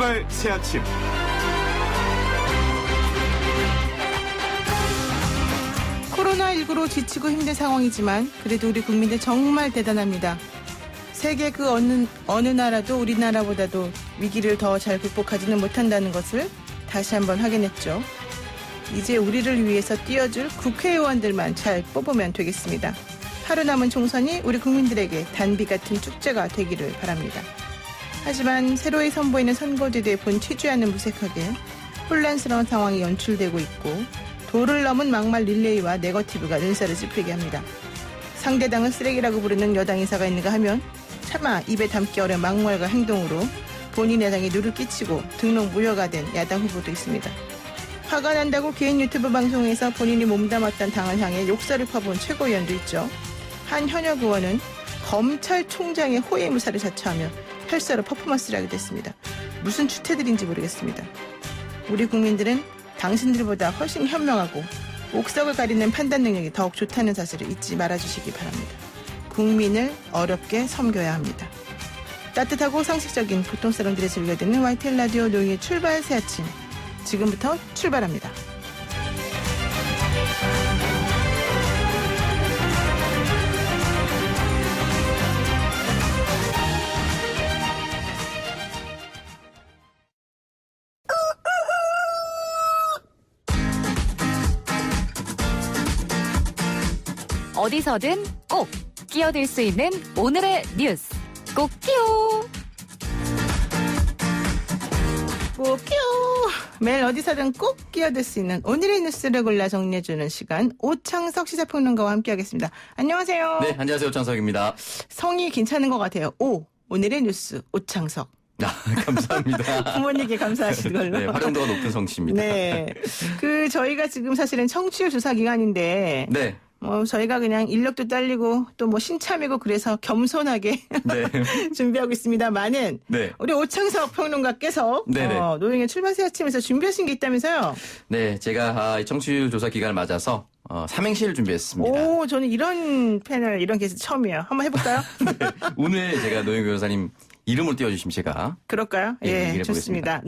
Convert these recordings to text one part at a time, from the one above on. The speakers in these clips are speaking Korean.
출발 새아침. 코로나19로 지치고 힘든 상황이지만 그래도 우리 국민들 정말 대단합니다. 세계 그 어느 나라도 우리나라보다도 위기를 더 잘 극복하지는 못한다는 것을 다시 한번 확인했죠. 이제 우리를 위해서 뛰어줄 국회의원들만 잘 뽑으면 되겠습니다. 하루 남은 총선이 우리 국민들에게 단비 같은 축제가 되기를 바랍니다. 하지만 새로이 선보이는 선거제도에 본 취지와는 무색하게 혼란스러운 상황이 연출되고 있고 도를 넘은 막말 릴레이와 네거티브가 눈살을 찌푸리게 합니다. 상대당을 쓰레기라고 부르는 여당 인사가 있는가 하면 차마 입에 담기 어려운 막말과 행동으로 본인 야당에 누를 끼치고 등록 무효가 된 야당 후보도 있습니다. 화가 난다고 개인 유튜브 방송에서 본인이 몸담았던 당을 향해 욕설을 퍼부은 최고위원도 있죠. 한 현역 의원은 검찰총장의 호위무사를 자처하며 헬스로 퍼포먼스를 하게 됐습니다. 무슨 추태들인지 모르겠습니다. 우리 국민들은 당신들보다 훨씬 현명하고 옥석을 가리는 판단 능력이 더욱 좋다는 사실을 잊지 말아주시기 바랍니다. 국민을 어렵게 섬겨야 합니다. 따뜻하고 상식적인 보통 사람들이 즐겨 듣는 YTN 라디오 노영의 출발 새아침. 지금부터 출발합니다. 어디서든 꼭 끼어들 수 있는 오늘의 뉴스 꼭 끼워. 매일 어디서든 꼭 끼어들 수 있는 오늘의 뉴스를 골라 정리해주는 시간, 오창석 시사평론가와 함께하겠습니다. 안녕하세요. 네, 안녕하세요. 오창석입니다. 성이 괜찮은 것 같아요. 오늘의 뉴스 오창석. 감사합니다. 부모님께 감사하시는 걸로. 네, 활용도가 높은 성씨입니다. 네, 저희가 지금 사실은 청취율 조사 기간인데. 네. 저희가 그냥 인력도 딸리고 또 신참이고 그래서 겸손하게 네. 준비하고 있습니다만은 네. 우리 오창석 평론가께서 노영의 출발 새아침에서 준비하신 게 있다면서요? 네, 제가 청취율 조사 기간을 맞아서 삼행시를 준비했습니다. 저는 이런 패널, 이런 게스트 처음이에요. 한번 해볼까요? 네, 오늘 제가 노영 변호사님 이름을 띄워주시면 제가 그럴까요? 예, 좋습니다.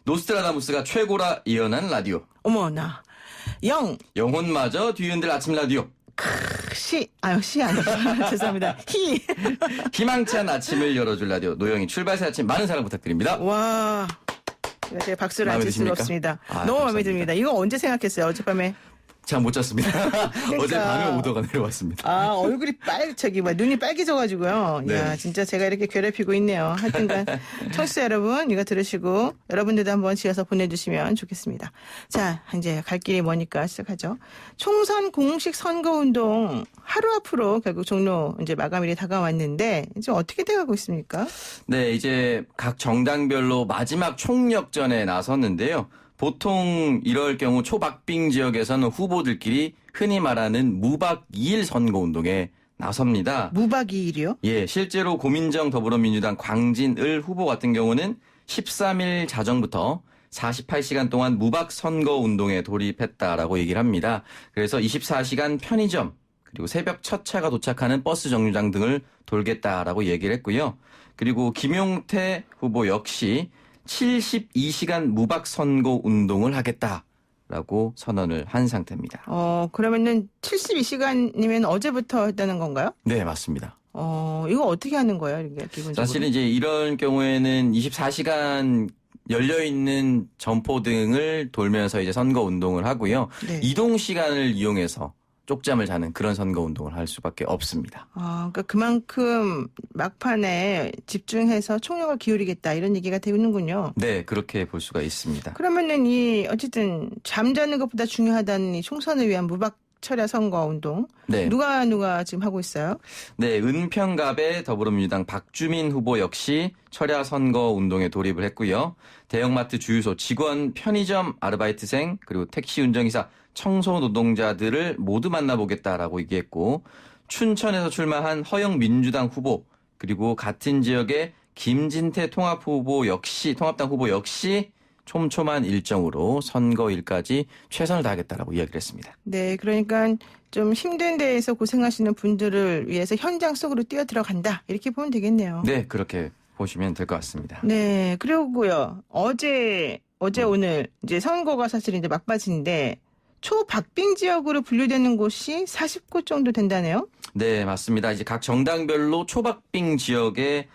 노스트라다무스가 최고라 예언한 라디오. 어머나. 영혼마저 뒤흔들 아침 라디오. 시 아니죠. 죄송합니다. 희망찬 아침을 열어줄 라디오 노영이 출발새 아침 많은 사랑 부탁드립니다. 와, 제가 박수를 안 칠 수가 없습니다. 너무 마음에 듭니다. 이거 언제 생각했어요? 어젯밤에? 제가 못 잤습니다. 그러니까. 어젯밤에 오더가 내려왔습니다. 얼굴이 눈이 빨개져가지고요. 네. 야, 진짜 제가 이렇게 괴롭히고 있네요. 하여튼간, 청취자 여러분, 이거 들으시고, 여러분들도 한번 지어서 보내주시면 좋겠습니다. 자, 이제 갈 길이 머니까 시작하죠. 총선 공식 선거운동 하루 앞으로 결국 종료, 이제 마감일이 다가왔는데, 이제 어떻게 돼가고 있습니까? 네, 이제 각 정당별로 마지막 총력전에 나섰는데요. 보통 이럴 경우 초박빙 지역에서는 후보들끼리 흔히 말하는 무박 2일 선거운동에 나섭니다. 무박 2일이요? 예, 실제로 고민정 더불어민주당 광진을 후보 같은 경우는 13일 자정부터 48시간 동안 무박 선거운동에 돌입했다라고 얘기를 합니다. 그래서 24시간 편의점 그리고 새벽 첫 차가 도착하는 버스 정류장 등을 돌겠다라고 얘기를 했고요. 그리고 김용태 후보 역시 72시간 무박 선거 운동을 하겠다라고 선언을 한 상태입니다. 그러면은 72시간이면 어제부터 했다는 건가요? 네, 맞습니다. 이거 어떻게 하는 거예요, 이게 기본적으로? 사실은 이제 이런 경우에는 24시간 열려있는 점포 등을 돌면서 이제 선거 운동을 하고요. 네. 이동 시간을 이용해서 쪽잠을 자는 그런 선거운동을 할 수밖에 없습니다. 그러니까 그만큼 막판에 집중해서 총력을 기울이겠다 이런 얘기가 되는군요. 네, 그렇게 볼 수가 있습니다. 그러면은 어쨌든 잠자는 것보다 중요하다는 이 총선을 위한 무박 철야 선거운동. 네. 누가 지금 하고 있어요? 네, 은평갑의 더불어민주당 박주민 후보 역시 철야 선거운동에 돌입을 했고요. 대형마트 주유소 직원, 편의점 아르바이트생, 그리고 택시 운전기사, 청소 노동자들을 모두 만나보겠다라고 얘기했고, 춘천에서 출마한 허영 민주당 후보, 그리고 같은 지역의 김진태 통합당 후보 역시 촘촘한 일정으로 선거일까지 최선을 다하겠다라고 이야기를 했습니다. 네, 그러니까 좀 힘든 데에서 고생하시는 분들을 위해서 현장 속으로 뛰어들어간다 이렇게 보면 되겠네요. 네, 그렇게 보시면 될 것 같습니다. 네, 그리고요. 어제 오늘 이제 선거가 사실 이제 막바지인데 초박빙 지역으로 분류되는 곳이 40곳 정도 된다네요. 네, 맞습니다. 이제 각 정당별로 초박빙 지역의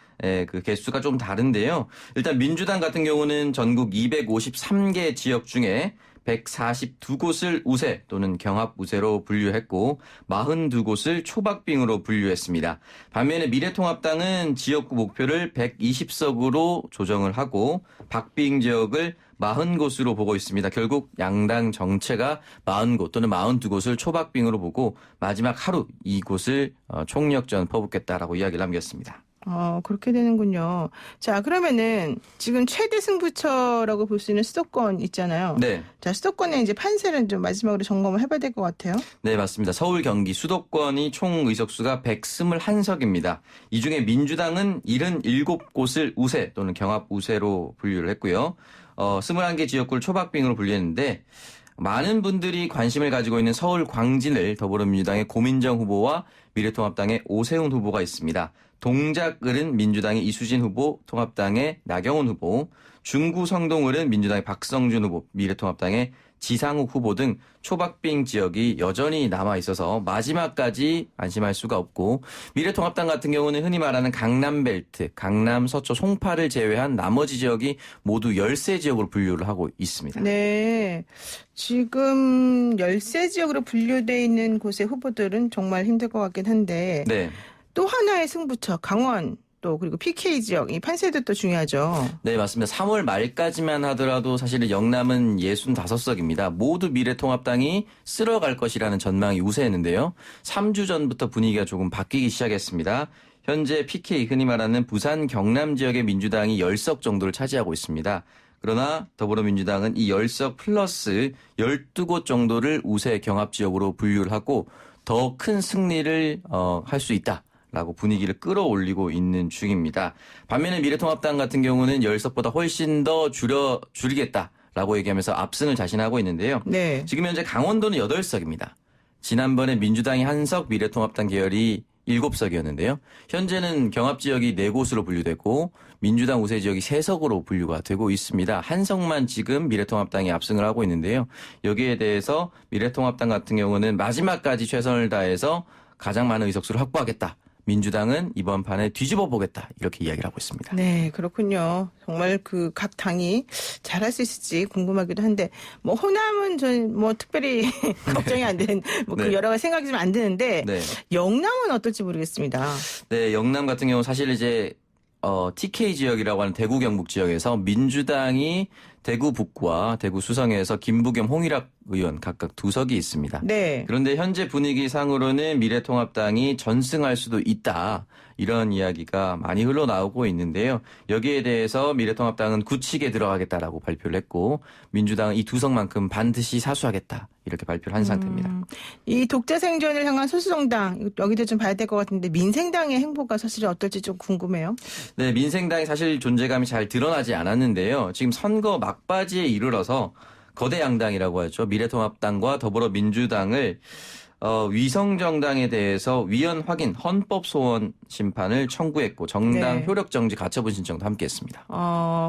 그 개수가 좀 다른데요. 일단 민주당 같은 경우는 전국 253개 지역 중에 142곳을 우세 또는 경합 우세로 분류했고 42곳을 초박빙으로 분류했습니다. 반면에 미래통합당은 지역구 목표를 120석으로 조정을 하고 박빙 지역을 40곳으로 보고 있습니다. 결국 양당 정체가 40곳 또는 42곳을 초박빙으로 보고 마지막 하루 이곳을 총력전 퍼붓겠다라고 이야기를 남겼습니다. 그렇게 되는군요. 자, 그러면은 지금 최대 승부처라고 볼 수 있는 수도권 있잖아요. 네. 자, 수도권의 이제 판세를 좀 마지막으로 점검을 해봐야 될 것 같아요. 네, 맞습니다. 서울, 경기 수도권이 총 의석수가 121석입니다. 이 중에 민주당은 77곳을 우세 또는 경합 우세로 분류를 했고요. 21개 지역구를 초박빙으로 분류했는데 많은 분들이 관심을 가지고 있는 서울 광진을 더불어민주당의 고민정 후보와 미래통합당의 오세훈 후보가 있습니다. 동작을은 민주당의 이수진 후보, 통합당의 나경원 후보, 중구 성동을은 민주당의 박성준 후보, 미래통합당의 지상욱 후보 등 초박빙 지역이 여전히 남아있어서 마지막까지 안심할 수가 없고 미래통합당 같은 경우는 흔히 말하는 강남벨트, 강남, 서초, 송파를 제외한 나머지 지역이 모두 13지역으로 분류를 하고 있습니다. 네. 지금 13지역으로 분류되어 있는 곳의 후보들은 정말 힘들 것 같긴 한데 네. 또 하나의 승부처 강원 또 그리고 PK 지역 이 판세도 또 중요하죠. 네, 맞습니다. 3월 말까지만 하더라도 사실은 영남은 65석입니다. 모두 미래통합당이 쓸어갈 것이라는 전망이 우세했는데요. 3주 전부터 분위기가 조금 바뀌기 시작했습니다. 현재 PK 흔히 말하는 부산 경남 지역의 민주당이 10석 정도를 차지하고 있습니다. 그러나 더불어민주당은 이 10석 플러스 12곳 정도를 우세 경합 지역으로 분류를 하고 더 큰 승리를 할 수 있다. 라고 분위기를 끌어올리고 있는 중입니다. 반면에 미래통합당 같은 경우는 10석보다 훨씬 더 줄이겠다라고 얘기하면서 압승을 자신하고 있는데요. 네. 지금 현재 강원도는 8석입니다. 지난번에 민주당이 1석, 미래통합당 계열이 7석이었는데요. 현재는 경합지역이 4곳으로 분류되고 민주당 우세 지역이 3석으로 분류가 되고 있습니다. 한 석만 지금 미래통합당이 압승을 하고 있는데요. 여기에 대해서 미래통합당 같은 경우는 마지막까지 최선을 다해서 가장 많은 의석수를 확보하겠다. 민주당은 이번 판에 뒤집어 보겠다 이렇게 이야기를 하고 있습니다. 네, 그렇군요. 정말 그 각 당이 잘할 수 있을지 궁금하기도 한데 뭐 호남은 전 뭐 특별히 걱정이 안 되는 뭐 그 네. 여러 가지 생각이 좀 안 드는데 네. 영남은 어떨지 모르겠습니다. 네, 영남 같은 경우 사실 이제 TK 지역이라고 하는 대구 경북 지역에서 민주당이 대구 북구와 대구 수성에서 김부겸 홍일학 의원 각각 2석이 있습니다. 네. 그런데 현재 분위기상으로는 미래통합당이 전승할 수도 있다. 이런 이야기가 많이 흘러나오고 있는데요. 여기에 대해서 미래통합당은 굳히게 들어가겠다라고 발표를 했고 민주당은 이 2석만큼 반드시 사수하겠다. 이렇게 발표를 한 상태입니다. 이 독자 생존을 향한 소수정당 여기도 좀 봐야 될 것 같은데 민생당의 행보가 사실 어떨지 좀 궁금해요. 네, 민생당이 사실 존재감이 잘 드러나지 않았는데요. 지금 선거 막바지에 이르러서 거대 양당이라고 하죠. 미래통합당과 더불어민주당을 위성정당에 대해서 위헌 확인 헌법 소원 심판을 청구했고 정당 네. 효력 정지 가처분 신청도 함께했습니다.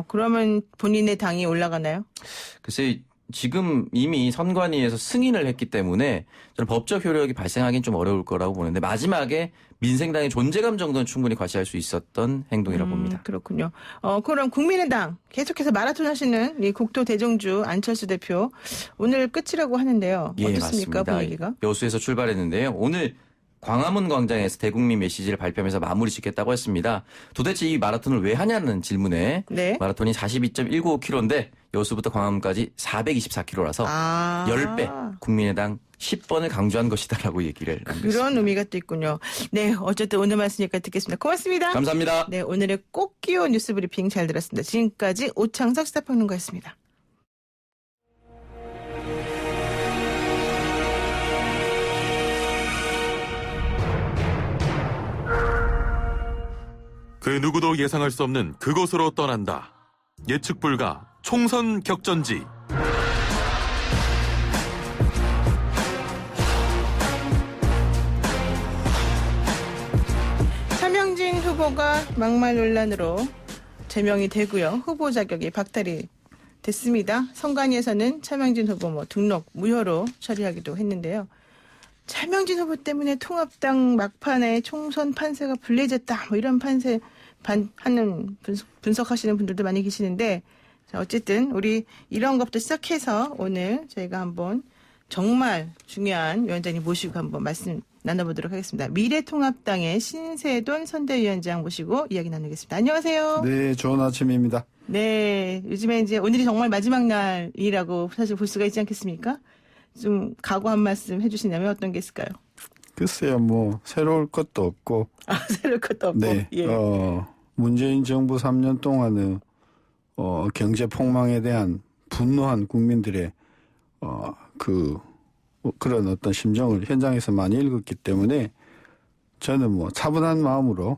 그러면 본인의 당이 올라가나요? 글쎄 지금 이미 선관위에서 승인을 했기 때문에 저는 법적 효력이 발생하기는 좀 어려울 거라고 보는데 마지막에 민생당의 존재감 정도는 충분히 과시할 수 있었던 행동이라고 봅니다. 그렇군요. 그럼 국민의당 계속해서 마라톤 하시는 이 국토 대정주 안철수 대표 오늘 끝이라고 하는데요. 예, 어떻습니까 맞습니다. 분위기가? 여수에서 출발했는데요. 오늘 광화문 광장에서 대국민 메시지를 발표하면서 마무리 짓겠다고 했습니다. 도대체 이 마라톤을 왜 하냐는 질문에 네. 마라톤이 42.195km인데 여수부터 광화문까지 424km라서 10배 국민의당 10번을 강조한 것이다라고 얘기를 남겼습니다. 그런 의미가 또 있군요. 네, 어쨌든 오늘 말씀이니까 듣겠습니다. 고맙습니다. 감사합니다. 네, 오늘의 꼭 끼워 뉴스 브리핑 잘 들었습니다. 지금까지 오창석 시사평론가였습니다. 그 누구도 예상할 수 없는 그곳으로 떠난다. 예측 불가 총선 격전지. 차명진 후보 후보가 막말 논란으로 제명이 되고요. 후보 자격이 박탈이 됐습니다. 선관위에서는 차명진 후보 등록 무효로 처리하기도 했는데요. 차명진 후보 때문에 통합당 막판에 총선 판세가 불리해졌다. 이런 하는 분석하시는 분들도 많이 계시는데, 자, 어쨌든 우리 이런 것부터 시작해서 오늘 저희가 한번 정말 중요한 위원장님 모시고 한번 말씀 나눠보도록 하겠습니다. 미래통합당의 신세돈 선대위원장 모시고 이야기 나누겠습니다. 안녕하세요. 네, 좋은 아침입니다. 네, 요즘에 이제 오늘이 정말 마지막 날이라고 사실 볼 수가 있지 않겠습니까? 좀 각오 한 말씀 해주신다면 어떤 게 있을까요? 글쎄요, 뭐 새로울 것도 없고. 새로울 것도 없고. 네, 예. 문재인 정부 3년 동안의 경제 폭망에 대한 분노한 국민들의 그런 어떤 심정을 현장에서 많이 읽었기 때문에 저는 뭐 차분한 마음으로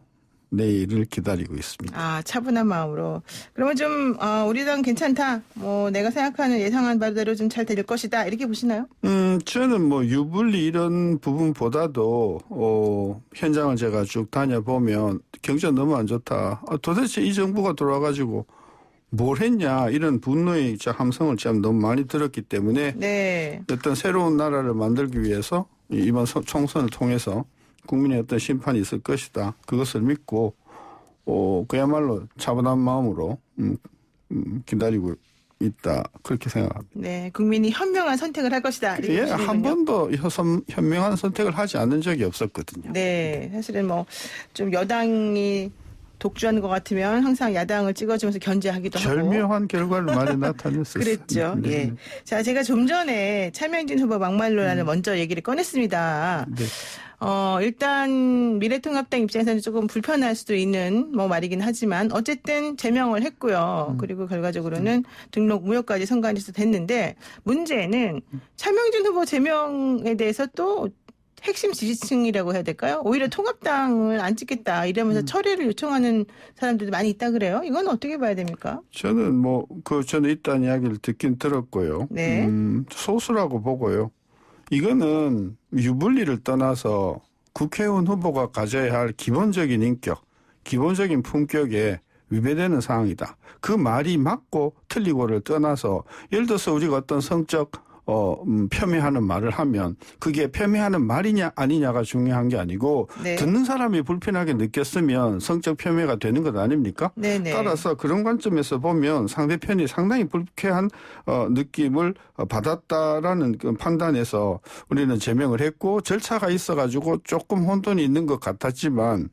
내일을 기다리고 있습니다. 차분한 마음으로. 그러면 좀 우리 당 괜찮다. 내가 생각하는 예상한 바대로 좀 잘 될 것이다. 이렇게 보시나요? 저는 뭐 유불리 이런 부분보다도 현장을 제가 쭉 다녀보면 경제가 너무 안 좋다. 도대체 이 정부가 돌아가지고 뭘 했냐 이런 분노의 함성을 참 너무 많이 들었기 때문에 네. 어떤 새로운 나라를 만들기 위해서 이번 총선을 통해서 국민의 어떤 심판이 있을 것이다. 그것을 믿고 그야말로 차분한 마음으로 기다리고 있다. 그렇게 생각합니다. 네, 국민이 현명한 선택을 할 것이다. 예, 한 번도 현명한 선택을 하지 않은 적이 없었거든요. 네, 사실은 좀 여당이 독주하는 것 같으면 항상 야당을 찍어주면서 견제하기도 하고. 절묘한 결과를 많이 나타냈었어요. 그랬죠. 네. 예. 자, 제가 좀 전에 차명진 후보 막말 논란을 먼저 얘기를 꺼냈습니다. 네. 일단 미래통합당 입장에서는 조금 불편할 수도 있는 말이긴 하지만 어쨌든 제명을 했고요. 그리고 결과적으로는 등록 무효까지 선관위에서 됐는데 문제는 차명진 후보 제명에 대해서 또 핵심 지지층이라고 해야 될까요? 오히려 통합당을 안 찍겠다 이러면서 처리를 요청하는 사람들도 많이 있다 그래요. 이건 어떻게 봐야 됩니까? 저는 저는 있다는 이야기를 듣긴 들었고요. 네. 소수라고 보고요. 이거는 유불리를 떠나서 국회의원 후보가 가져야 할 기본적인 인격, 기본적인 품격에 위배되는 상황이다. 그 말이 맞고 틀리고를 떠나서 예를 들어서 우리가 어떤 성적 폄훼하는 말을 하면 그게 폄훼하는 말이냐 아니냐가 중요한 게 아니고 네. 듣는 사람이 불편하게 느꼈으면 성적 폄훼가 되는 것 아닙니까? 네네. 따라서 그런 관점에서 보면 상대편이 상당히 불쾌한 느낌을 받았다라는 그 판단에서 우리는 제명을 했고 절차가 있어가지고 조금 혼돈이 있는 것 같았지만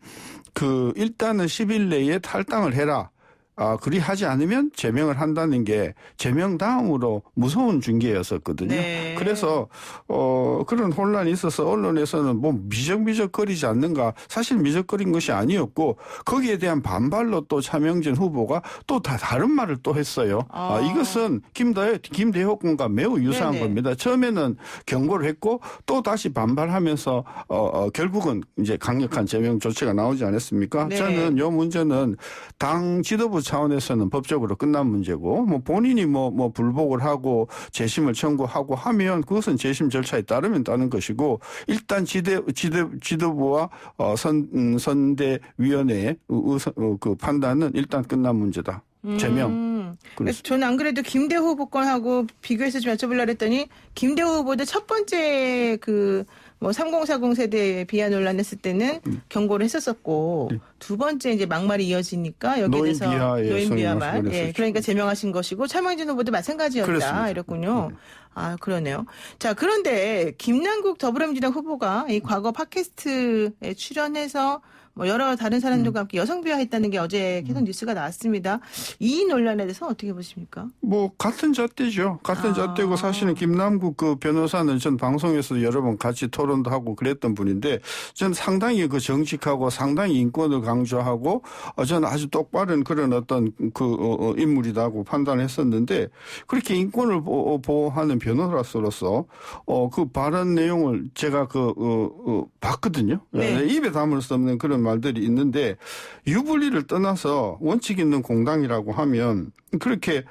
일단은 10일 내에 탈당을 해라. 그리하지 않으면 제명을 한다는 게 제명 다음으로 무서운 징계였었거든요. 네. 그래서 그런 혼란이 있어서 언론에서는 미적미적거리지 않는가. 사실 미적거린 것이 아니었고 거기에 대한 반발로 또 차명진 후보가 또 다른 말을 또 했어요. 이것은 김대호 군과 매우 유사한 네네. 겁니다. 처음에는 경고를 했고 또 다시 반발하면서 결국은 이제 강력한 제명 조치가 나오지 않았습니까? 네. 저는 이 문제는 당 지도부 차원에서는 법적으로 끝난 문제고 본인이 불복을 하고 재심을 청구하고 하면 그것은 재심 절차에 따르면 따는 것이고 일단 지도부와 선대위원회의 그 판단은 일단 끝난 문제다. 제명. 그래서 저는 안 그래도 김대호 후보 건하고 비교해서 좀 여쭤보려고 했더니 김대호 후보도 첫 번째 3040 세대에 비하 논란했을 때는 경고를 했었었고 두 번째 이제 막말이 이어지니까 여기에 대해서 노인 비하말. 예, 그러니까 제명하신 것이고 차명진 후보도 마찬가지였다. 그렇습니다. 이랬군요. 그러네요. 자, 그런데 김남국 더불어민주당 후보가 이 과거 팟캐스트에 출연해서 여러 다른 사람들과 함께 여성 비하했다는 게 어제 계속 뉴스가 나왔습니다. 이 논란에 대해서 어떻게 보십니까? 같은 잣대죠. 같은 잣대고 사실은 김남국 그 변호사는 전 방송에서 여러 번 같이 토론도 하고 그랬던 분인데 전 상당히 정직하고 상당히 인권을 강조하고 저는 아주 똑바른 그런 어떤 인물이라고 판단했었는데 그렇게 인권을 보호하는 변호사로서 그 발언 내용을 제가 봤거든요. 네. 입에 담을 수 없는 그런 말들이 있는데 유불리를 떠나서 원칙 있는 공당이라고 하면 그렇게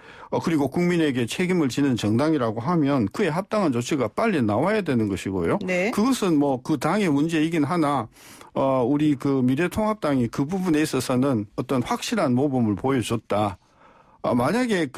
그리고 국민에게 책임을 지는 정당이라고 하면 그에 합당한 조치가 빨리 나와야 되는 것이고요. 네. 그것은 뭐 그 당의 문제이긴 하나 우리 그 미래통합당이 그 부분에 있어서는 어떤 확실한 모범을 보여줬다. 만약에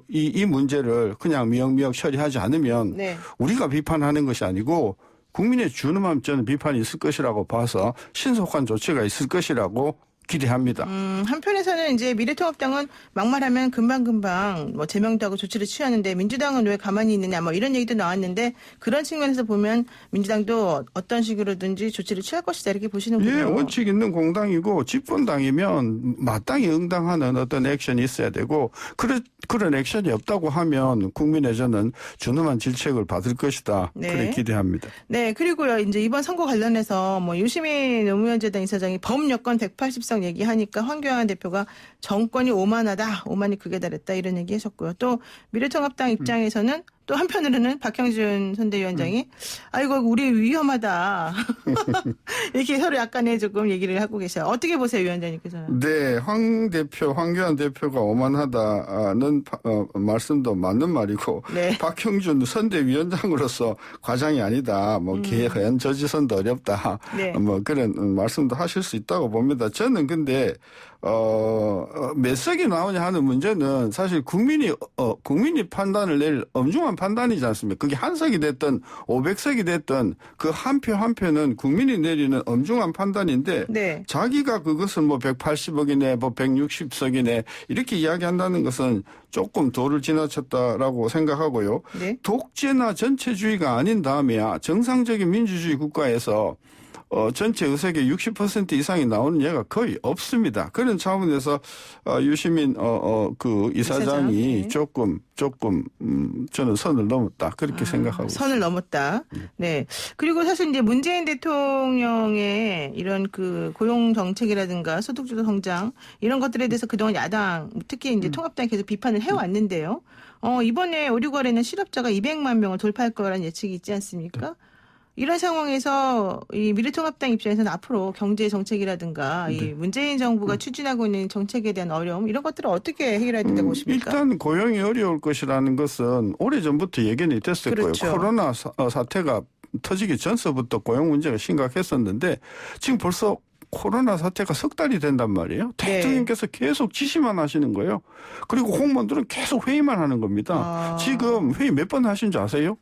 이 문제를 그냥 미역미역 처리하지 않으면 네. 우리가 비판하는 것이 아니고 국민의 준엄한 저는 비판이 있을 것이라고 봐서 신속한 조치가 있을 것이라고 기대합니다. 한편에서는 이제 미래통합당은 막말하면 금방금방 뭐 제명도 하고 조치를 취하는데 민주당은 왜 가만히 있느냐 뭐 이런 얘기도 나왔는데 그런 측면에서 보면 민주당도 어떤 식으로든지 조치를 취할 것이다 이렇게 보시는군요. 예, 원칙 있는 공당이고 집권당이면 마땅히 응당하는 어떤 액션이 있어야 되고 그런 액션이 없다고 하면 국민의 저는 준엄한 질책을 받을 것이다. 네. 그래 기대합니다. 네, 그리고요, 이제 이번 선거 관련해서 뭐 유시민 노무현재단 이사장이 범여권 180석 얘기하니까 황교안 대표가 정권이 오만하다, 오만이 극에 달했다 이런 얘기 하셨고요. 또 미래통합당 입장에서는 또 한편으로는 박형준 선대위원장이 아이고 우리 위험하다 이렇게 서로 약간의 조금 얘기를 하고 계셔요. 어떻게 보세요, 위원장님께서는? 네, 황교안 대표가 오만하다는 말씀도 맞는 말이고 네. 박형준 선대위원장으로서 과장이 아니다. 뭐 개헌 저지선도 어렵다. 네. 뭐 그런 말씀도 하실 수 있다고 봅니다. 저는 근데 몇 석이 나오냐 하는 문제는 사실 국민이 판단을 낼 엄중한 판단이지 않습니까? 그게 한 석이 됐든 500석이 됐든 그 한 표 한 표는 국민이 내리는 엄중한 판단인데 네. 자기가 그것을 뭐 180억이네 뭐 160석이네 이렇게 이야기한다는 것은 조금 도를 지나쳤다라고 생각하고요. 네. 독재나 전체주의가 아닌 다음에야 정상적인 민주주의 국가에서 전체 의석의 60% 이상이 나오는 예가 거의 없습니다. 그런 차원에서 유시민 그 이사장이 네. 조금 저는 선을 넘었다 그렇게 생각하고 선을 넘었다. 네. 그리고 사실 이제 문재인 대통령의 이런 그 고용 정책이라든가 소득주도 성장 이런 것들에 대해서 그동안 야당 특히 이제 통합당이 계속 비판을 해왔는데요. 이번에 5.6월에는 실업자가 200만 명을 돌파할 거라는 예측이 있지 않습니까? 이런 상황에서 이 미래통합당 입장에서는 앞으로 경제 정책이라든가 이 문재인 정부가 추진하고 있는 정책에 대한 어려움 이런 것들을 어떻게 해결해야 된다고 보십니까? 일단 고용이 어려울 것이라는 것은 오래전부터 예견이 됐을 그렇죠. 거예요. 코로나 사태가 터지기 전서부터 고용 문제가 심각했었는데 지금 벌써 코로나 사태가 석 달이 된단 말이에요. 네. 대통령께서 계속 지시만 하시는 거예요. 그리고 공무원들은 계속 회의만 하는 겁니다. 지금 회의 몇 번 하신 줄 아세요?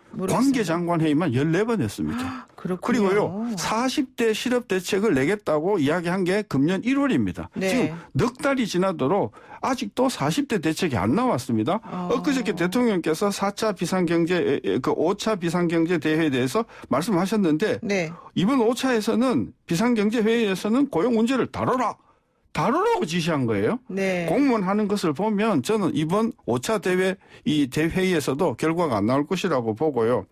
모르겠어요. 관계장관 회의만 14번 했습니다. 그렇군요. 그리고요, 40대 실업 대책을 내겠다고 이야기한 게 금년 1월입니다. 네. 지금 넉 달이 지나도록 아직도 40대 대책이 안 나왔습니다. 엊그저께 대통령께서 4차 비상경제, 그 5차 비상경제 대회에 대해서 말씀하셨는데, 네. 이번 5차에서는 비상경제 회의에서는 고용 문제를 다루라고 지시한 거예요. 네. 공무원 하는 것을 보면 저는 이번 5차 대회에서도 결과가 안 나올 것이라고 보고요.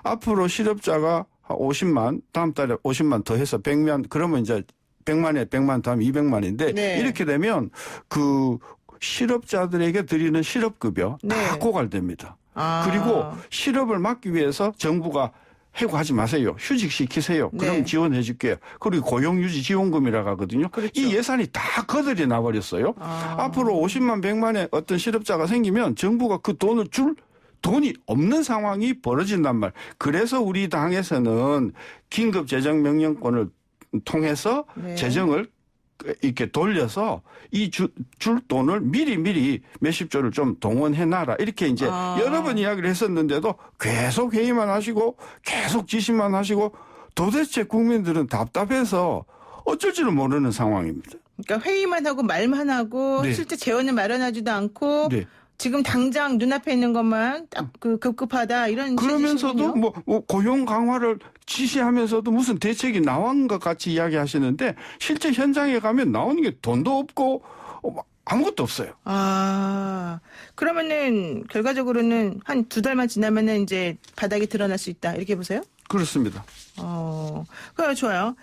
앞으로 실업자가 50만, 다음 달에 50만 더해서 100만, 그러면 이제 100만에 100만 더하면 200만인데 네. 이렇게 되면 그 실업자들에게 드리는 실업급여 네. 다 고갈됩니다. 아. 그리고 실업을 막기 위해서 정부가 해고하지 마세요. 휴직시키세요. 그럼 네. 지원해 줄게요. 그리고 고용유지 지원금이라고 하거든요. 그렇죠. 이 예산이 다 거들이 나버렸어요. 앞으로 50만 100만의 어떤 실업자가 생기면 정부가 그 돈을 줄 돈이 없는 상황이 벌어진단 말. 그래서 우리 당에서는 긴급 재정 명령권을 통해서 네. 재정을 이렇게 돌려서 이 줄 돈을 미리 몇십조를 좀 동원해놔라. 이렇게 이제 여러 번 이야기를 했었는데도 계속 회의만 하시고 계속 지시만 하시고 도대체 국민들은 답답해서 어쩔 줄을 모르는 상황입니다. 그러니까 회의만 하고 말만 하고 네. 실제 재원을 마련하지도 않고 네. 지금 당장 눈앞에 있는 것만 딱 그 급급하다 이런 그러면서도 취지시군요. 뭐 고용 강화를 지시하면서도 무슨 대책이 나온 것 같이 이야기하시는데 실제 현장에 가면 나오는 게 돈도 없고 아무것도 없어요. 그러면은 결과적으로는 한 2달만 지나면은 이제 바닥이 드러날 수 있다 이렇게 보세요? 그렇습니다. 그래 좋아요.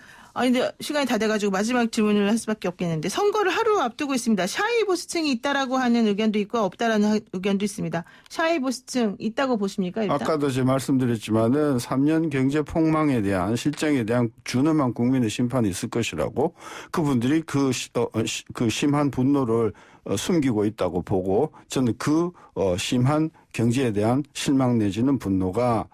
근데 시간이 다 돼가지고 마지막 질문을 할 수밖에 없겠는데 선거를 하루 앞두고 있습니다. 샤이보스층이 있다라고 하는 의견도 있고 없다라는 의견도 있습니다. 샤이보스층 있다고 보십니까? 일단? 아까도 제가 말씀드렸지만은 3년 경제 폭망에 대한 실정에 대한 준엄한 국민의 심판이 있을 것이라고 그분들이 그 심한 분노를 숨기고 있다고 보고 저는 그 심한 경제에 대한 실망 내지는 분노가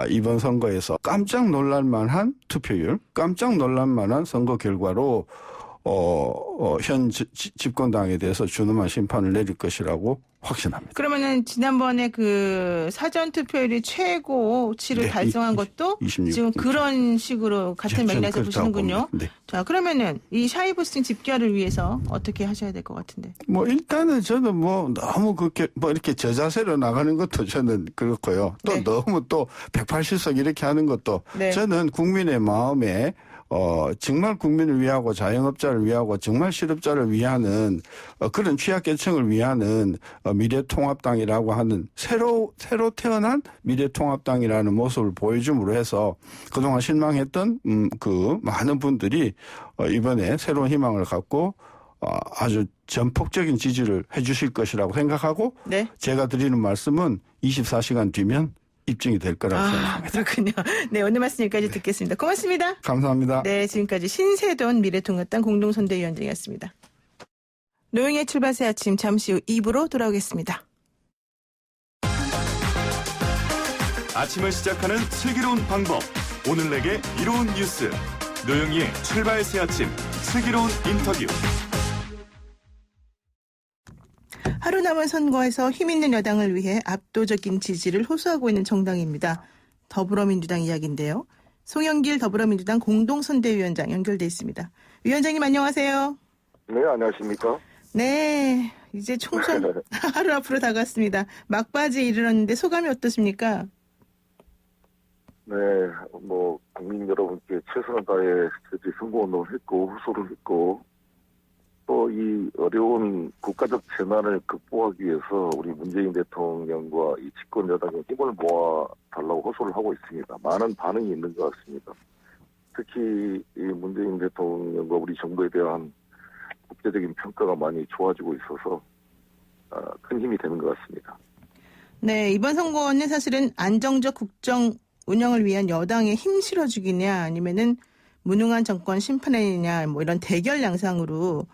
이번 선거에서 깜짝 놀랄 만한 투표율, 깜짝 놀랄 만한 선거 결과로 현 집권당에 대해서 준엄한 심판을 내릴 것이라고 확신합니다. 그러면은 지난번에 그 사전 투표율이 최고치를 네, 달성한 것도 26. 지금 그런 식으로 같은 저는 맥락에서 그렇다고 보시는군요. 봅니다. 네. 자, 그러면은 이 샤이보스층 집결을 위해서 어떻게 하셔야 될 것 같은데? 뭐 일단은 저는 뭐 너무 그렇게 뭐 이렇게 저자세로 나가는 것도 저는 그렇고요. 또 네. 너무 또 180석 이렇게 하는 것도 네. 저는 국민의 마음에 정말 국민을 위하고 자영업자를 위하고 정말 실업자를 위하는 그런 취약계층을 위하는 미래통합당이라고 하는 새로 태어난 미래통합당이라는 모습을 보여줌으로 해서 그동안 실망했던 그 많은 분들이 이번에 새로운 희망을 갖고 아주 전폭적인 지지를 해 주실 것이라고 생각하고 네. 제가 드리는 말씀은 24시간 뒤면 입증이 될 거라고 생각합니다. 그렇군요. 네, 오늘 말씀 여기까지 듣겠습니다. 고맙습니다. 감사합니다. 네, 지금까지 신세돈 미래통합당 공동선대위원장이었습니다. 노영의 출발새 아침 잠시 후 2부로 돌아오겠습니다. 아침을 시작하는 슬기로운 방법. 오늘 내게 이로운 뉴스. 노영희의 출발 새 아침 슬기로운 인터뷰. 하루 남은 선거에서 힘있는 여당을 위해 압도적인 지지를 호소하고 있는 정당입니다. 더불어민주당 이야기인데요. 송영길 더불어민주당 공동선대위원장 연결돼 있습니다. 위원장님 안녕하세요. 네, 안녕하십니까? 네, 이제 총선 하루 앞으로 다가왔습니다. 막바지에 이르렀는데 소감이 어떠십니까? 네, 뭐 국민 여러분께 최선을 다해 선거운동을 했고 후소를 했고 또 이 어려운 국가적 재난을 극복하기 위해서 우리 문재인 대통령과 이 집권 여당의 힘을 모아 달라고 호소를 하고 있습니다. 많은 반응이 있는 것 같습니다. 특히 이 문재인 대통령과 우리 정부에 대한 국제적인 평가가 많이 좋아지고 있어서 큰 힘이 되는 것 같습니다. 네, 이번 선거는 사실은 안정적 국정 운영을 위한 여당의 힘 실어주기냐 아니면은 무능한 정권 심판이냐 뭐 이런 대결 양상으로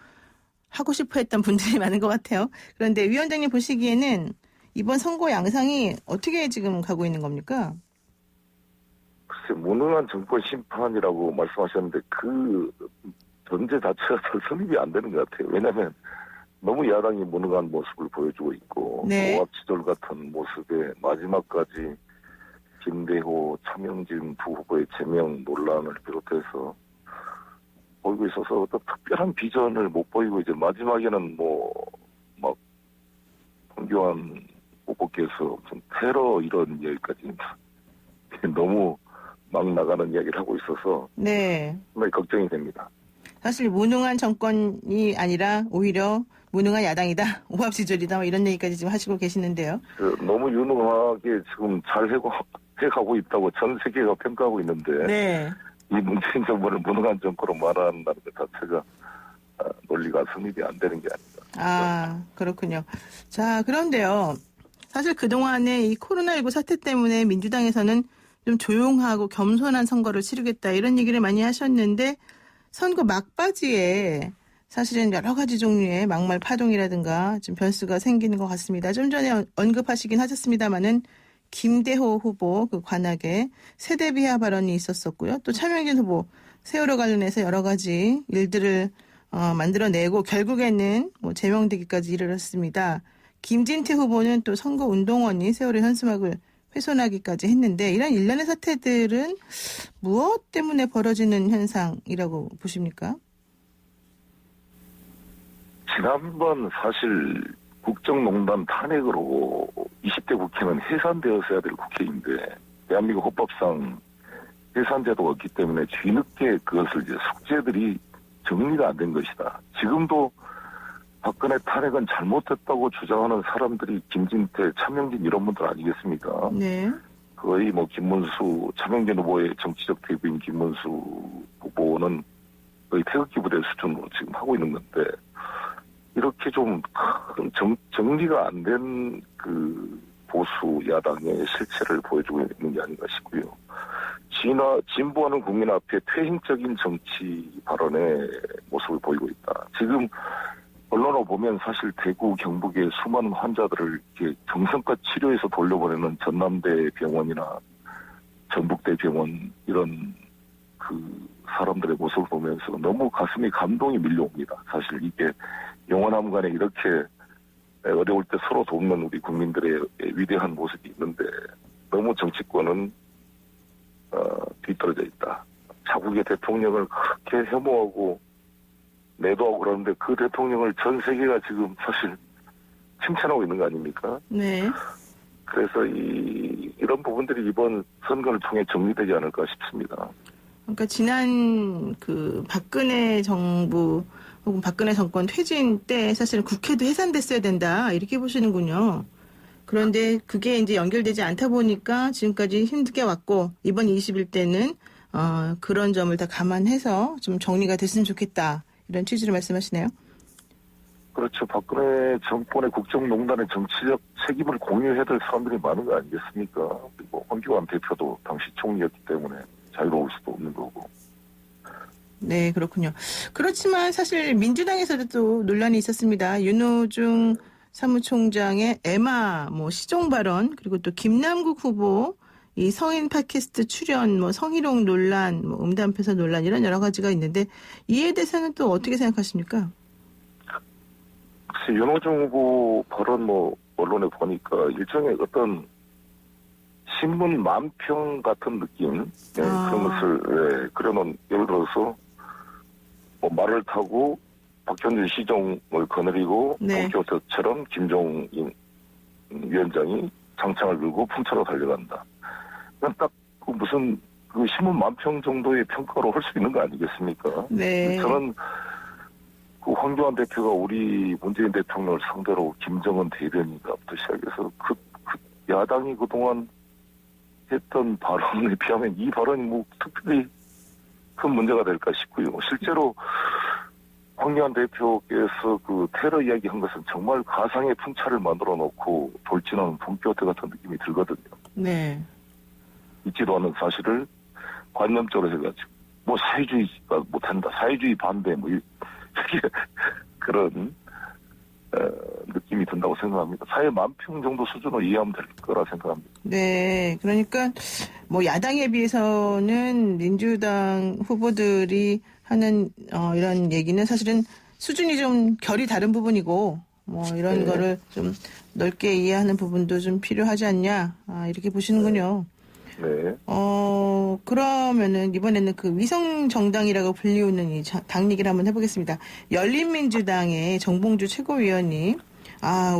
하고 싶어 했던 분들이 많은 것 같아요. 그런데 위원장님 보시기에는 이번 선거 양상이 어떻게 지금 가고 있는 겁니까? 글쎄, 무능한 정권 심판이라고 말씀하셨는데 그 전제 자체가 잘 성립이 안 되는 것 같아요. 왜냐하면 너무 야당이 무능한 모습을 보여주고 있고 네. 오합지졸 같은 모습에 마지막까지 김대호, 차명진 두 후보의 제명 논란을 비롯해서 보이고 있어서 어떤 특별한 비전을 못 보이고 이제 마지막에는 막 황교안 후보께서 무슨 테러 이런 이야기까지 너무 막 나가는 이야기를 하고 있어서 네. 정말 걱정이 됩니다. 사실 무능한 정권이 아니라 오히려 무능한 야당이다, 오합지졸이다 뭐 이런 얘기까지 지금 하시고 계시는데요. 너무 유능하게 지금 잘 해가고 있다고 전 세계가 평가하고 있는데 네. 이 문재인 정부를 무능한 정권으로 말한다는 것 자체가 논리가 성립이 안 되는 게 아닌가. 아, 그렇군요. 자, 그런데요. 사실 그동안에 이 코로나19 사태 때문에 민주당에서는 좀 조용하고 겸손한 선거를 치르겠다 이런 얘기를 많이 하셨는데 선거 막바지에 사실은 여러 가지 종류의 막말 파동이라든가 좀 변수가 생기는 것 같습니다. 좀 전에 언급하시긴 하셨습니다마는 김대호 후보 그 관악에 세대 비하 발언이 있었었고요. 또 차명진 후보 세월호 관련해서 여러 가지 일들을 만들어내고 결국에는 뭐 제명되기까지 이르렀습니다. 김진태 후보는 또 선거운동원이 세월호 현수막을 훼손하기까지 했는데 이런 일련의 사태들은 무엇 때문에 벌어지는 현상이라고 보십니까? 지난번 사실 국정농단 탄핵으로 20대 국회는 해산되었어야 될 국회인데 대한민국 헌법상 해산제도가 없기 때문에 뒤늦게 그것을 이제 숙제들이 정리가 안 된 것이다. 지금도 박근혜 탄핵은 잘못됐다고 주장하는 사람들이 김진태, 차명진 이런 분들 아니겠습니까? 네. 거의 뭐 김문수, 차명진 후보의 정치적 대부인 김문수 후보는 거의 태극기 부대 수준으로 지금 하고 있는 건데 이렇게 좀 정리가 안 된 그 보수 야당의 실체를 보여주고 있는 게 아닌가 싶고요. 진보하는 국민 앞에 퇴행적인 정치 발언의 모습을 보이고 있다. 지금 언론을 보면 사실 대구 경북의 수많은 환자들을 이렇게 정성껏 치료해서 돌려보내는 전남대 병원이나 전북대 병원 이런 그 사람들의 모습을 보면서 너무 가슴이 감동이 밀려옵니다. 사실 이게 영원함 간에 이렇게 어려울 때 서로 돕는 우리 국민들의 위대한 모습이 있는데 너무 정치권은 뒤떨어져 있다. 자국의 대통령을 그렇게 혐오하고 내도하고 그러는데 그 대통령을 전 세계가 지금 사실 칭찬하고 있는 거 아닙니까? 네. 그래서 이런 부분들이 이번 선거를 통해 정리되지 않을까 싶습니다. 그러니까 지난 그 박근혜 정부 혹은 박근혜 정권 퇴진 때 사실은 국회도 해산됐어야 된다 이렇게 보시는군요. 그런데 그게 이제 연결되지 않다 보니까 지금까지 힘들게 왔고 이번 21대는 그런 점을 다 감안해서 좀 정리가 됐으면 좋겠다 이런 취지로 말씀하시네요. 그렇죠. 박근혜 정권의 국정농단의 정치적 책임을 공유해야 될 사람들이 많은 거 아니겠습니까? 그리고 황교안 대표도 당시 총리였기 때문에 자유로울 수도 없는 거고. 네, 그렇군요. 그렇지만 사실 민주당에서도 또 논란이 있었습니다. 윤호중 사무총장의 에마 시종 발언 그리고 또 김남국 후보 이 성인 팟캐스트 출연 성희롱 논란 음담패서 논란 이런 여러 가지가 있는데 이에 대해서는 또 어떻게 생각하십니까? 글쎄 윤호중 후보 발언 언론에 보니까 일종의 어떤 신문 만평 같은 느낌 그런 것을 그려놓은 예를 들어서 말을 타고 박현준 시종을 거느리고 네. 도쿄처럼 김종인 위원장이 장창을 들고 풍차로 달려간다. 그냥 딱 무슨 그 신문 만평 정도의 평가로 할 수 있는 거 아니겠습니까? 네. 저는 그 황교안 대표가 우리 문재인 대통령을 상대로 김정은 대변인부터 시작해서 그 야당이 그동안 했던 발언에 비하면 이 발언이 특별히 큰 문제가 될까 싶고요. 실제로 황교안 대표께서 그 테러 이야기한 것은 정말 가상의 풍차를 만들어 놓고 돌진하는 돈키호테 같은 느낌이 들거든요. 네. 있지도 않은 사실을 관념적으로 해가지고 사회주의가 못한다, 사회주의 반대 이렇게 그런 느낌이 든다고 생각합니다. 사회 만평 정도 수준으로 이해하면 될 거라 생각합니다. 네, 그러니까 야당에 비해서는 민주당 후보들이 하는 이런 얘기는 사실은 수준이 좀 결이 다른 부분이고 이런 네. 거를 좀 넓게 이해하는 부분도 좀 필요하지 않냐 이렇게 보시는군요. 네. 그러면은 이번에는 그 위성 정당이라고 불리우는 이 당 얘기를 한번 해보겠습니다. 열린민주당의 정봉주 최고위원님,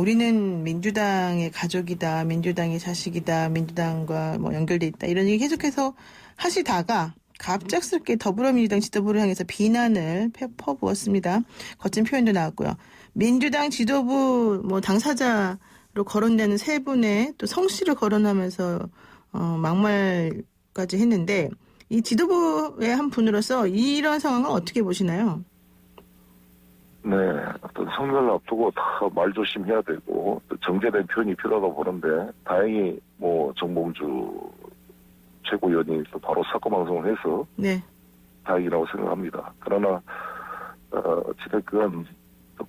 우리는 민주당의 가족이다, 민주당의 자식이다, 민주당과 연결돼 있다 이런 얘기 계속해서 하시다가 갑작스럽게 더불어민주당 지도부를 향해서 비난을 퍼부었습니다. 거친 표현도 나왔고요. 민주당 지도부 당사자로 거론되는 세 분의 또 성씨를 거론하면서 막말까지 했는데 이 지도부의 한 분으로서 이런 상황을 어떻게 보시나요? 네, 어떤 선거를 앞두고 다 말조심해야 되고 정제된 표현이 필요하다 보는데 다행히 정봉주 최고위원이 또 바로 사건 방송을 해서 네. 다행이라고 생각합니다. 그러나 어찌됐건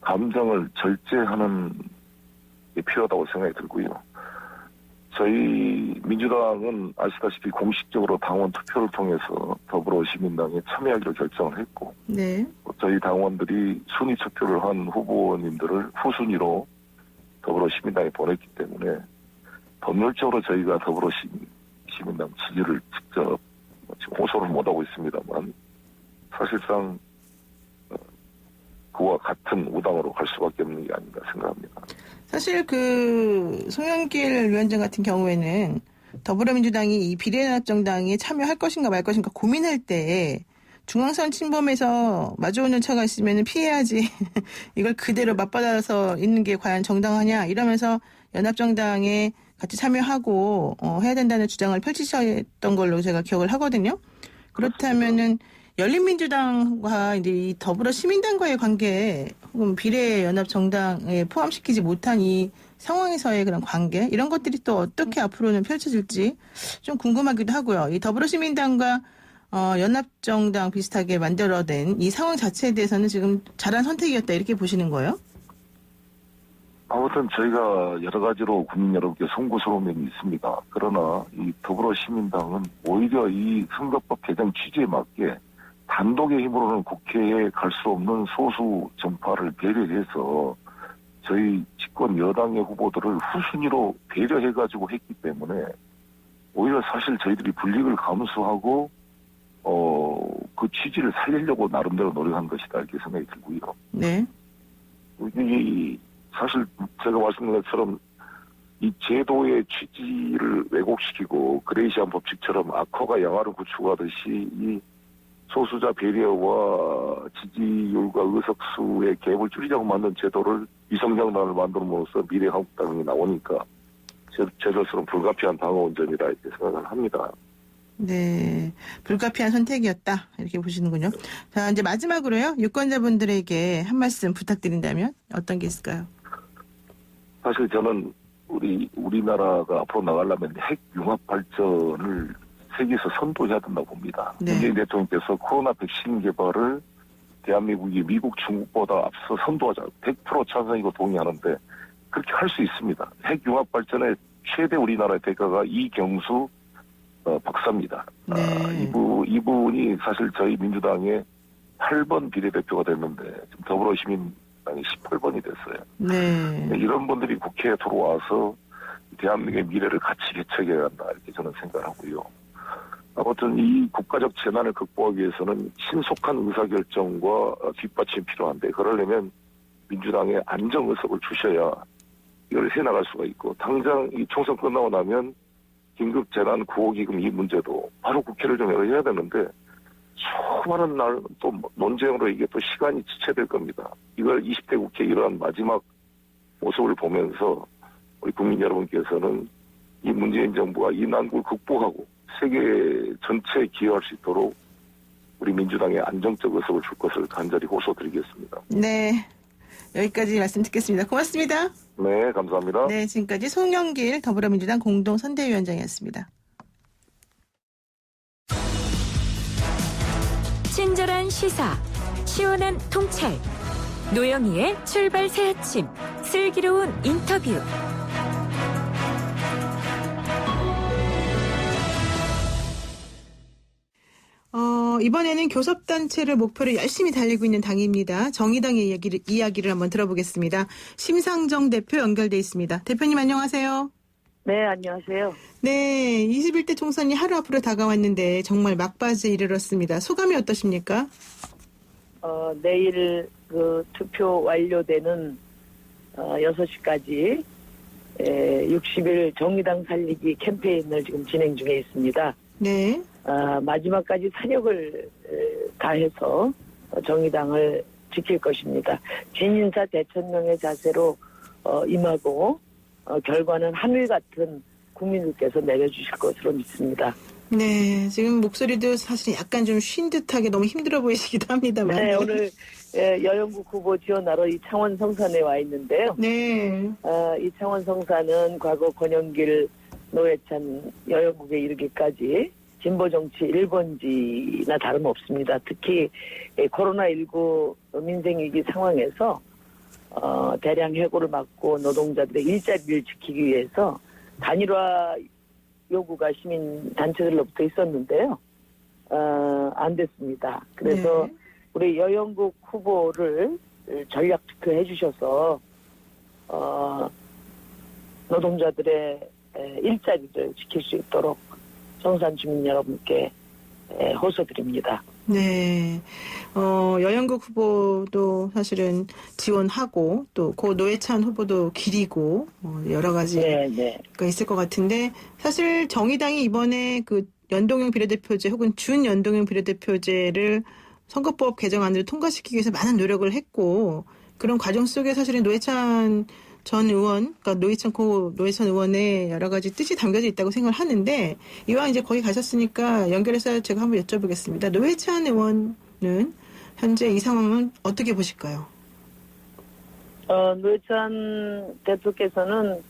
감정을 절제하는 게 필요하다고 생각이 들고요. 저희 민주당은 아시다시피 공식적으로 당원 투표를 통해서 더불어시민당에 참여하기로 결정을 했고 네. 저희 당원들이 순위 투표를 한 후보님들을 후순위로 더불어시민당에 보냈기 때문에 법률적으로 저희가 더불어시민당 지지를 직접 지금 호소를 못하고 있습니다만 사실상 그와 같은 우당으로 갈 수밖에 없는 게 아닌가 생각합니다. 사실 그 송영길 위원장 같은 경우에는 더불어민주당이 이 비례연합정당에 참여할 것인가 말 것인가 고민할 때 중앙선 침범해서 마주오는 차가 있으면 피해야지 이걸 그대로 맞받아서 있는 게 과연 정당하냐 이러면서 연합정당에 같이 참여하고 해야 된다는 주장을 펼치셨던 걸로 제가 기억을 하거든요. 그렇다면은 열린민주당과 이제 이 더불어시민당과의 관계 혹은 비례연합정당에 포함시키지 못한 이 상황에서의 그런 관계 이런 것들이 또 어떻게 앞으로는 펼쳐질지 좀 궁금하기도 하고요. 이 더불어시민당과 연합정당 비슷하게 만들어낸 이 상황 자체에 대해서는 지금 잘한 선택이었다 이렇게 보시는 거예요? 아무튼 저희가 여러 가지로 국민 여러분께 송구스러움이 있습니다. 그러나 이 더불어시민당은 오히려 이 선거법 개정 취지에 맞게 단독의 힘으로는 국회에 갈 수 없는 소수 정파를 배려해서 저희 집권 여당의 후보들을 후순위로 배려해가지고 했기 때문에 오히려 사실 저희들이 불이익을 감수하고 그 취지를 살리려고 나름대로 노력한 것이다 이렇게 생각이 들고요. 네. 이 사실 제가 말씀드린 것처럼 이 제도의 취지를 왜곡시키고 그레이시안 법칙처럼 악화가 양화를 구축하듯이 이 소수자 배려와 지지율과 의석수의 갭을 줄이자고 만든 제도를 위성정당을 만들므로써 미래한국당이 나오니까 저로서는 불가피한 방어운전이라 이렇게 생각을 합니다. 네. 불가피한 선택이었다. 이렇게 보시는군요. 자, 이제 마지막으로요. 유권자분들에게 한 말씀 부탁드린다면 어떤 게 있을까요? 사실 저는 우리나라가 앞으로 나가려면 핵 융합 발전을 세계에서 선도해야 된다고 봅니다. 네. 문재인 대통령께서 코로나 백신 개발을 대한민국이 미국, 중국보다 앞서 선도하자. 100% 찬성이고 동의하는데 그렇게 할 수 있습니다. 핵 융합 발전의 최대 우리나라의 대가가 이경수 박사입니다. 네. 이분이 사실 저희 민주당의 8번 비례대표가 됐는데 지금 더불어시민당이 18번이 됐어요. 네. 이런 분들이 국회에 들어와서 대한민국의 미래를 같이 개척해야 한다 이렇게 저는 생각하고요. 아무튼 이 국가적 재난을 극복하기 위해서는 신속한 의사결정과 뒷받침이 필요한데 그러려면 민주당에 안정의석을 주셔야 이걸 해나갈 수가 있고 당장 이 총선 끝나고 나면 긴급재난 구호기금 이 문제도 바로 국회를 좀 열어야 되는데 수많은 날 또 논쟁으로 이게 또 시간이 지체될 겁니다. 이걸 20대 국회 이러한 마지막 모습을 보면서 우리 국민 여러분께서는 이 문재인 정부가 이 난국을 극복하고 세계 전체에 기여할 수 있도록 우리 민주당에 안정적 의석을 줄 것을 간절히 호소드리겠습니다. 네. 여기까지 말씀 듣겠습니다. 고맙습니다. 네, 감사합니다. 네, 지금까지 송영길 더불어민주당 공동선대위원장이었습니다. 친절한 시사, 시원한 통찰, 노영희의 출발 새 아침, 슬기로운 인터뷰. 이번에는 교섭단체를 목표로 열심히 달리고 있는 당입니다. 정의당의 이야기를 한번 들어보겠습니다. 심상정 대표 연결돼 있습니다. 대표님 안녕하세요. 네, 안녕하세요. 네, 21대 총선이 하루 앞으로 다가왔는데 정말 막바지에 이르렀습니다. 소감이 어떠십니까? 내일 그 투표 완료되는 6시까지 60일 정의당 살리기 캠페인을 지금 진행 중에 있습니다. 네. 마지막까지 사력을 다해서 정의당을 지킬 것입니다. 진인사 대천명의 자세로 임하고 결과는 하늘 같은 국민들께서 내려주실 것으로 믿습니다. 네, 지금 목소리도 사실 약간 좀 쉰 듯하게 너무 힘들어 보이시기도 합니다만. 네, 오늘 여영국 후보 지원하러 이 창원 성산에 와 있는데요. 네. 이 창원 성산은 과거 권영길, 노회찬 여영국에 이르기까지 진보 정치 1번지나 다름없습니다. 특히 코로나19 민생위기 상황에서 대량 해고를 막고 노동자들의 일자리를 지키기 위해서 단일화 요구가 시민 단체들로부터 있었는데요. 안 됐습니다. 그래서 네. 우리 여영국 후보를 전략 투표해 주셔서 노동자들의 일자리를 지킬 수 있도록 성산 주민 여러분께 호소드립니다. 네. 여영국 후보도 사실은 지원하고 또 고 노회찬 후보도 기리고 여러 가지가 있을 것 같은데 사실 정의당이 이번에 그 연동형 비례대표제 혹은 준연동형 비례대표제를 선거법 개정안을 통과시키기 위해서 많은 노력을 했고 그런 과정 속에 사실은 노회찬 전 의원, 그러니까 노회찬 의원의 여러 가지 뜻이 담겨져 있다고 생각을 하는데 이왕 이제 거기 가셨으니까 연결해서 제가 한번 여쭤보겠습니다. 노회찬 의원은 현재 이 상황은 어떻게 보실까요? 노회찬 대표께서는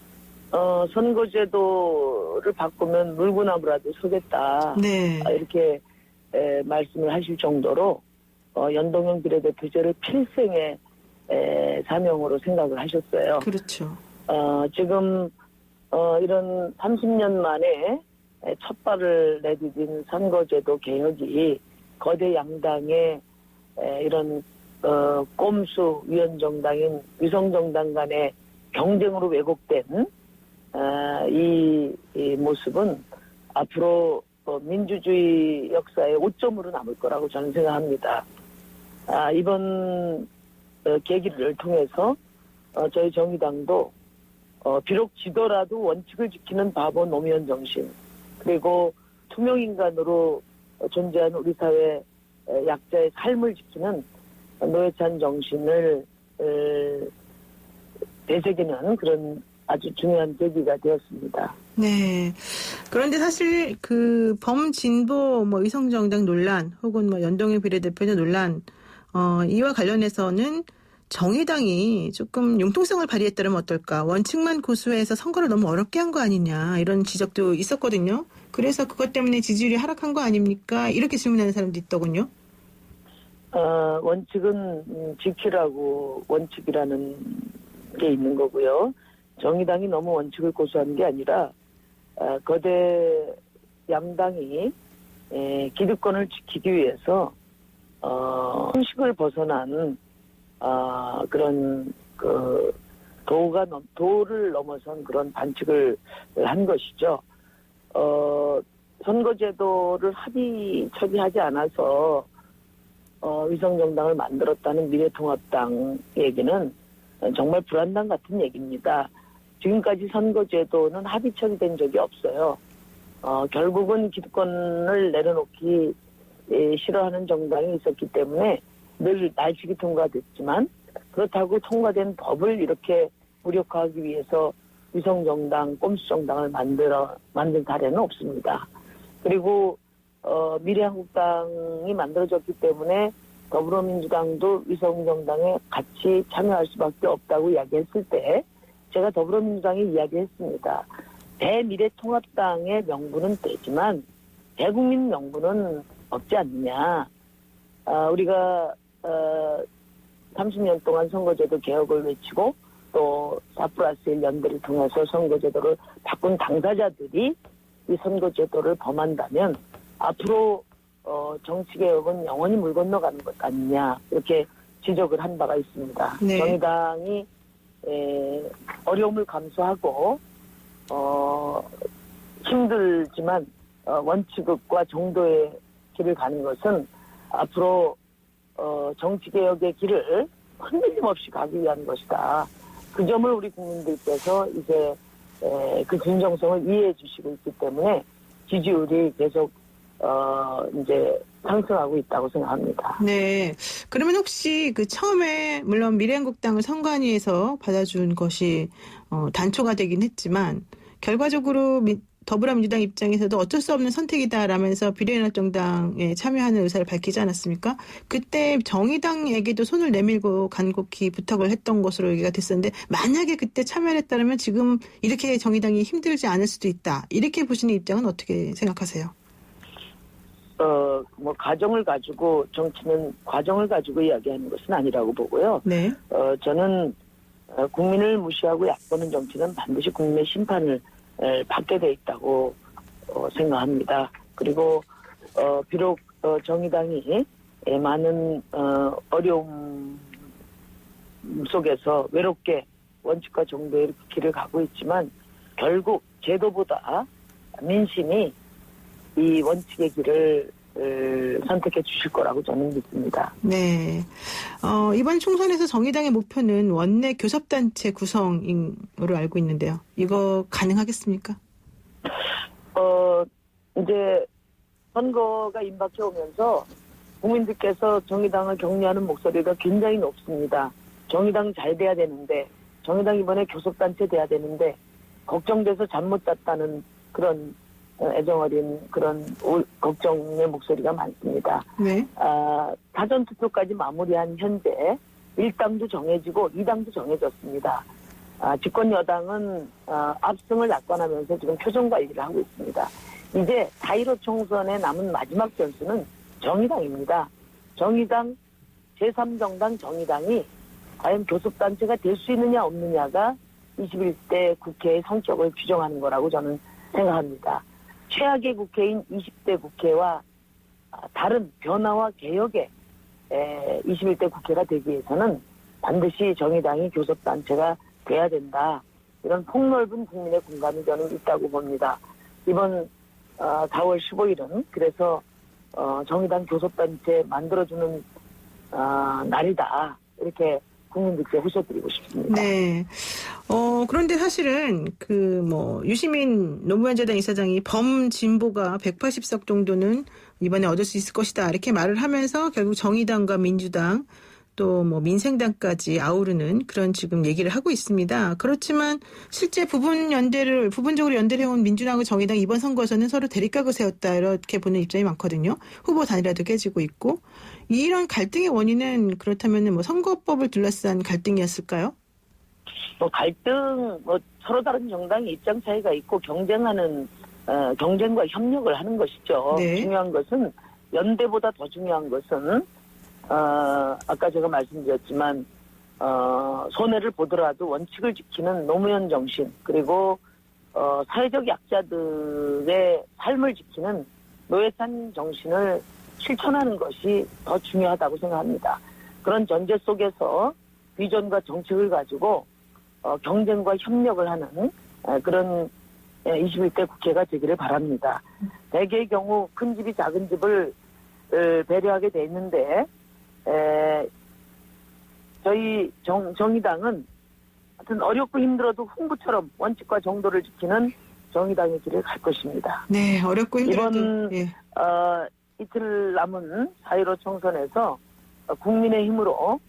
선거제도를 바꾸면 물구나무라도 서겠다. 네. 이렇게 말씀을 하실 정도로 연동형 비례대표제를 필생의 사명으로 생각을 하셨어요. 그렇죠. 지금 이런 30년 만에 첫 발을 내디딘 선거제도 개혁이 거대 양당의 이런 꼼수 위원정당인 위성정당 간의 경쟁으로 왜곡된 이 모습은 앞으로 민주주의 역사의 오점으로 남을 거라고 저는 생각합니다. 이번 계기를 통해서 저희 정의당도 비록 지더라도 원칙을 지키는 바보 노무현 정신, 그리고 투명인간으로 존재하는 우리 사회 약자의 삶을 지키는 노회찬 정신을 되새기는 그런 아주 중요한 계기가 되었습니다. 네. 그런데 사실 그 범진보 위성정당 논란 혹은 연동형 비례대표제 논란 이와 관련해서는 정의당이 조금 융통성을 발휘했다면 어떨까? 원칙만 고수해서 선거를 너무 어렵게 한 거 아니냐 이런 지적도 있었거든요. 그래서 그것 때문에 지지율이 하락한 거 아닙니까? 이렇게 질문하는 사람도 있더군요. 원칙은 지키라고 원칙이라는 게 있는 거고요. 정의당이 너무 원칙을 고수하는 게 아니라 거대 양당이 기득권을 지키기 위해서 형식을 벗어난 그런 도를 넘어선 그런 반칙을 한 것이죠. 선거제도를 합의 처리하지 않아서 위성정당을 만들었다는 미래통합당 얘기는 정말 불안당 같은 얘기입니다. 지금까지 선거제도는 합의 처리된 적이 없어요. 결국은 기득권을 내려놓기 싫어하는 정당이 있었기 때문에 늘 날치기 통과됐지만 그렇다고 통과된 법을 이렇게 무력화하기 위해서 위성정당, 꼼수정당을 만든 사례는 없습니다. 그리고 미래한국당이 만들어졌기 때문에 더불어민주당도 위성정당에 같이 참여할 수밖에 없다고 이야기했을 때 제가 더불어민주당에 이야기했습니다. 대미래통합당의 명분은 되지만 대국민 명분은 없지 않느냐. 우리가 30년 동안 선거제도 개혁을 외치고 또 4+1 연대를 통해서 선거제도를 바꾼 당사자들이 이 선거제도를 범한다면 앞으로 정치개혁은 영원히 물 건너가는 것 아니냐 이렇게 지적을 한 바가 있습니다. 네. 정의당이 어려움을 감수하고 힘들지만 원칙과 정도의 길을 가는 것은 앞으로 정치개혁의 길을 흔들림 없이 가기 위한 것이다. 그 점을 우리 국민들께서 이제 그 진정성을 이해해 주시고 있기 때문에 지지율이 계속 이제 상승하고 있다고 생각합니다. 네. 그러면 혹시 그 처음에 물론 미래한국당을 선관위에서 받아준 것이 단초가 되긴 했지만 결과적으로 더불어민주당 입장에서도 어쩔 수 없는 선택이다라면서 비례연합정당에 참여하는 의사를 밝히지 않았습니까? 그때 정의당에게도 손을 내밀고 간곡히 부탁을 했던 것으로 얘기가 됐었는데 만약에 그때 참여를 했다면 지금 이렇게 정의당이 힘들지 않을 수도 있다. 이렇게 보시는 입장은 어떻게 생각하세요? 가정을 가지고 정치는 과정을 가지고 이야기하는 것은 아니라고 보고요. 네. 저는 국민을 무시하고 약보는 정치는 반드시 국민의 심판을 받게 돼 있다고 생각합니다. 그리고 비록 정의당이 많은 어려움 속에서 외롭게 원칙과 정도의 길을 가고 있지만 결국 제도보다 민심이 이 원칙의 길을 선택해 주실 거라고 저는 믿습니다. 네. 이번 총선에서 정의당의 목표는 원내 교섭단체 구성으로 알고 있는데요. 이거 가능하겠습니까? 이제 선거가 임박해 오면서 국민들께서 정의당을 격려하는 목소리가 굉장히 높습니다. 정의당 잘 돼야 되는데 정의당 이번에 교섭단체 돼야 되는데 걱정돼서 잠 못 잤다는 그런 애정어린 그런 걱정의 목소리가 많습니다. 네. 사전투표까지 마무리한 현재 1당도 정해지고 2당도 정해졌습니다. 집권 여당은 압승을 낙관하면서 지금 표정 관리를 하고 있습니다. 이제 4.15 총선의 남은 마지막 변수는 정의당입니다. 정의당, 제3정당 정의당이 과연 교섭단체가 될 수 있느냐 없느냐가 21대 국회의 성격을 규정하는 거라고 저는 생각합니다. 최악의 국회인 20대 국회와 다른 변화와 개혁의 21대 국회가 되기 위해서는 반드시 정의당이 교섭단체가 돼야 된다. 이런 폭넓은 국민의 공감이 저는 있다고 봅니다. 이번 4월 15일은 그래서 정의당 교섭단체 만들어주는 날이다. 이렇게 국민들께 호소드리고 싶습니다. 네. 그런데 사실은 유시민 노무현 재단 이사장이 범진보가 180석 정도는 이번에 얻을 수 있을 것이다. 이렇게 말을 하면서 결국 정의당과 민주당 또 민생당까지 아우르는 그런 지금 얘기를 하고 있습니다. 그렇지만 실제 부분적으로 연대를 해온 민주당과 정의당 이번 선거에서는 서로 대립각을 세웠다. 이렇게 보는 입장이 많거든요. 후보 단일화도 깨지고 있고. 이런 갈등의 원인은 그렇다면 선거법을 둘러싼 갈등이었을까요? 갈등, 서로 다른 정당의 입장 차이가 있고 경쟁과 협력을 하는 것이죠. 네. 중요한 것은, 연대보다 더 중요한 것은, 아까 제가 말씀드렸지만, 손해를 보더라도 원칙을 지키는 노무현 정신, 그리고, 사회적 약자들의 삶을 지키는 노회찬 정신을 실천하는 것이 더 중요하다고 생각합니다. 그런 전제 속에서 비전과 정책을 가지고 경쟁과 협력을 하는 그런 21대 국회가 되기를 바랍니다. 대개의 경우 큰 집이 작은 집을 배려하게 돼 있는데 저희 정의당은 하여튼 어렵고 힘들어도 흥부처럼 원칙과 정도를 지키는 정의당의 길을 갈 것입니다. 네, 어렵고 힘들어도. 이번 이틀 남은 4.15 총선에서 국민의힘으로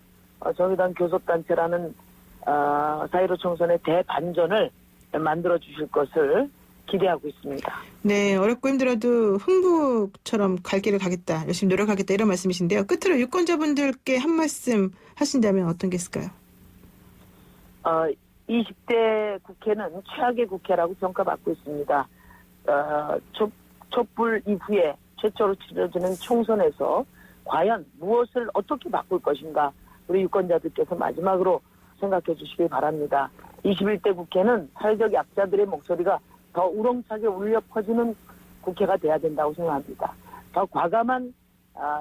정의당 교섭단체라는 4.15 총선의 대반전을 만들어 주실 것을 기대하고 있습니다. 네, 어렵고 힘들어도 흥부처럼 갈 길을 가겠다, 열심히 노력하겠다 이런 말씀이신데요. 끝으로 유권자분들께 한 말씀 하신다면 어떤 게 있을까요? 20대 국회는 최악의 국회라고 평가받고 있습니다. 촛불 이후에 최초로 치러지는 총선에서 과연 무엇을 어떻게 바꿀 것인가 우리 유권자들께서 마지막으로 생각해 주시기 바랍니다. 21대 국회는 사회적 약자들의 목소리가 더 우렁차게 울려 퍼지는 국회가 돼야 된다고 생각합니다. 더 과감한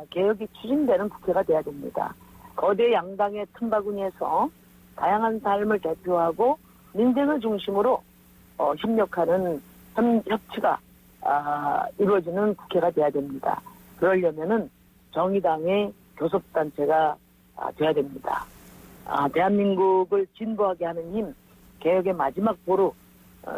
개혁이 추진되는 국회가 돼야 됩니다. 거대 양당의 틈바구니에서 다양한 삶을 대표하고 민생을 중심으로 협력하는 협치가 이루어지는 국회가 돼야 됩니다. 그러려면은 정의당의 교섭단체가 돼야 됩니다. 대한민국을 진보하게 하는 힘, 개혁의 마지막 보루,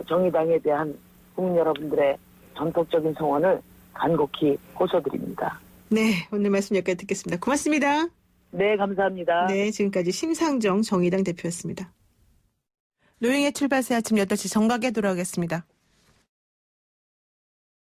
정의당에 대한 국민 여러분들의 전폭적인 성원을 간곡히 호소드립니다. 네, 오늘 말씀 여기까지 듣겠습니다. 고맙습니다. 네, 감사합니다. 네, 지금까지 심상정 정의당 대표였습니다. 노영의 출발새 아침 8시 정각에 돌아오겠습니다.